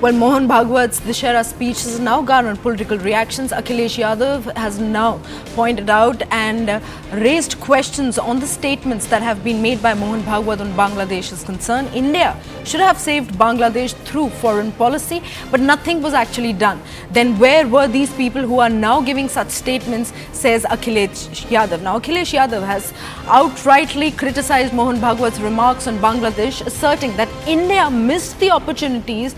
Well, Mohan Bhagwat's Dishera speech has now garnered political reactions. Akhilesh Yadav has now pointed out and raised questions on the statements that have been made by Mohan Bhagwat on Bangladesh's concern. India should have saved Bangladesh through foreign policy, but nothing was actually done. Then where were these people who are now giving such statements, says Akhilesh Yadav. Now, Akhilesh Yadav has outrightly criticized Mohan Bhagwat's remarks on Bangladesh, asserting that India missed the opportunities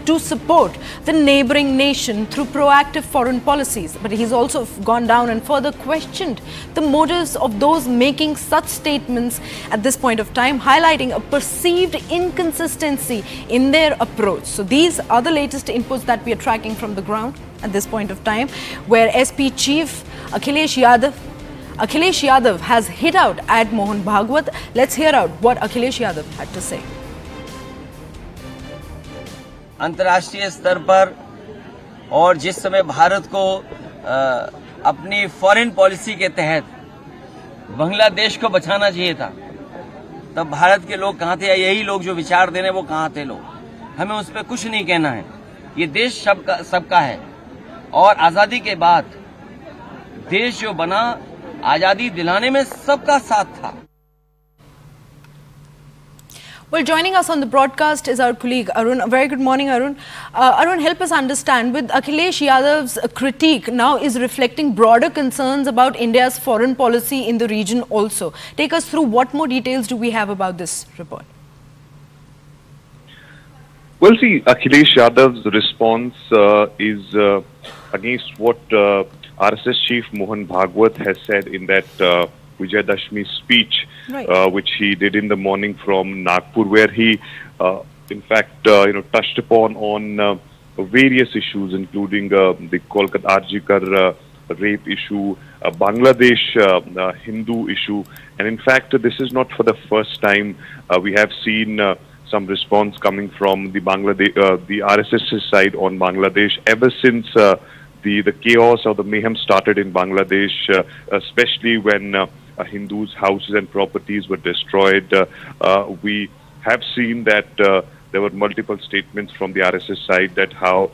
to support the neighboring nation through proactive foreign policies. But he's also gone down and further questioned the motives of those making such statements at this point of time, highlighting a perceived inconsistency in their approach. So these are the latest inputs that we are tracking from the ground at this point of time, where SP Chief Akhilesh Yadav has hit out at Mohan Bhagwat. Let's hear out what Akhilesh Yadav had to say. अंतर्राष्ट्रीय स्तर पर और जिस समय भारत को अपनी foreign policy के तहत बांग्लादेश को बचाना चाहिए था, तब भारत के लोग कहाँ थे, या यही लोग जो विचार दे रहे हैं वो कहाँ थे लोग? हमें उस पर कुछ नहीं कहना है। ये देश सबका है और आज़ादी के बाद देश जो बना, आज़ादी दिलाने में सबका साथ था। Well, joining us on the broadcast is our colleague Arun. A very good morning, Arun. Arun, help us understand, with Akhilesh Yadav's critique now is reflecting broader concerns about India's foreign policy in the region also. Take us through what more details do we have about this report? Well, see, Akhilesh Yadav's response is against what RSS chief Mohan Bhagwat has said in that Vijayadashmi speech, right, which he did in the morning from Nagpur, where he, in fact, touched upon various issues, including the Kolkata Arjikar rape issue, Bangladesh Hindu issue, and in fact, this is not for the first time. We have seen some response coming from the RSS side on Bangladesh ever since the chaos or the mayhem started in Bangladesh, especially when Hindus' houses and properties were destroyed. We have seen that there were multiple statements from the RSS side that how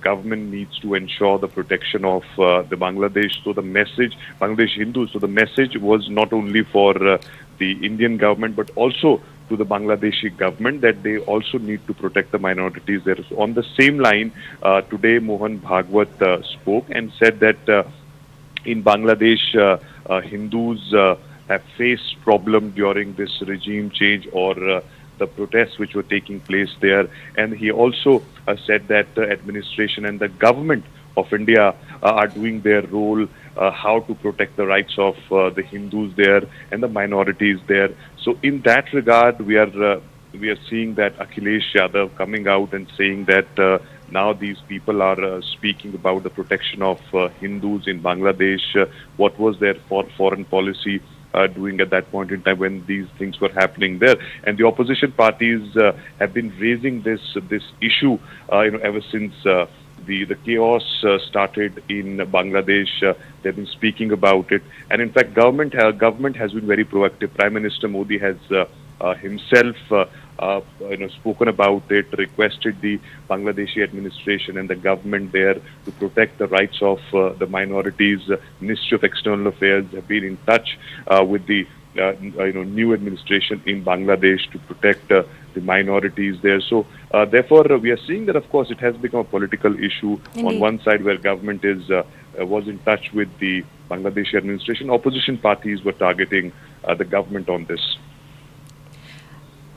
government needs to ensure the protection of the Bangladesh. So the message, Bangladesh Hindus, so the message was not only for the Indian government but also to the Bangladeshi government that they also need to protect the minorities there. So on the same line, today Mohan Bhagwat spoke and said that in Bangladesh, Hindus have faced problem during this regime change or the protests which were taking place there. And he also said that the administration and the government of India are doing their role, how to protect the rights of the Hindus there and the minorities there. So in that regard, we are seeing that Akhilesh Yadav coming out and saying that now these people are speaking about the protection of Hindus in Bangladesh. What was their foreign policy doing at that point in time when these things were happening there? And the opposition parties have been raising this issue, ever since the chaos started in Bangladesh. They've been speaking about it, and in fact, government has been very proactive. Prime Minister Modi has himself spoken about it, requested the Bangladeshi administration and the government there to protect the rights of the minorities. Ministry of External Affairs have been in touch with the new administration in Bangladesh to protect the minorities there. So therefore, we are seeing that, of course, it has become a political issue. Indeed. On one side, where government was in touch with the Bangladeshi administration, opposition parties were targeting the government on this.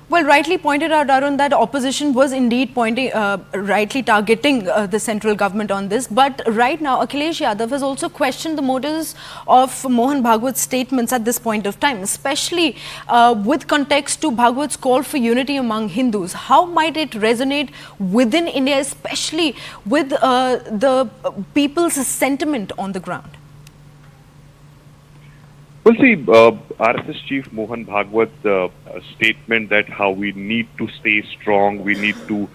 Well, rightly pointed out, Arun, that opposition was indeed rightly targeting the central government on this. But right now, Akhilesh Yadav has also questioned the motives of Mohan Bhagwat's statements at this point of time, especially with context to Bhagwat's call for unity among Hindus. How might it resonate within India, especially with the people's sentiment on the ground? Well, see, RSS Chief Mohan Bhagwat's statement that how we need to stay strong, we need to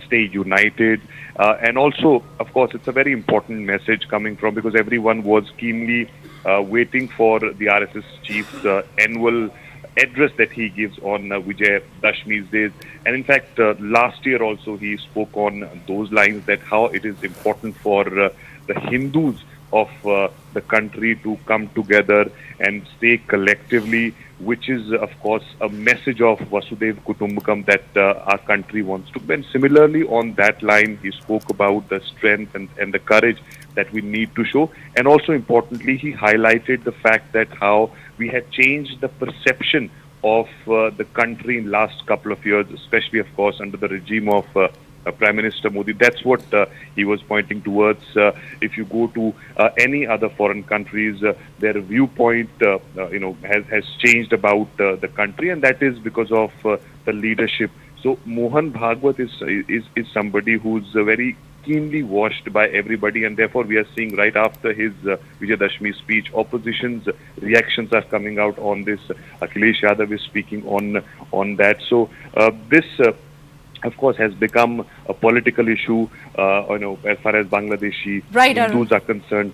stay united, and also, of course, it's a very important message coming from, because everyone was keenly waiting for the RSS Chief's annual address that he gives on Vijay Dashmi's days. And in fact, last year also he spoke on those lines, that how it is important for the Hindus of the country to come together and stay collectively, which is, of course, a message of Vasudev Kutumbakam that our country wants to. And similarly, on that line, he spoke about the strength and the courage that we need to show. And also importantly, he highlighted the fact that how we had changed the perception of the country in last couple of years, especially, of course, under the regime of Prime Minister Modi. That's what he was pointing towards. If you go to any other foreign countries, their viewpoint, has changed about the country, and that is because of the leadership. So Mohan Bhagwat is somebody who's very keenly watched by everybody, and therefore we are seeing right after his Vijay Dashmi speech, opposition's reactions are coming out on this. Akhilesh Yadav is speaking on that. So this. Of course, has become a political issue, as far as Bangladeshi Hindus are concerned.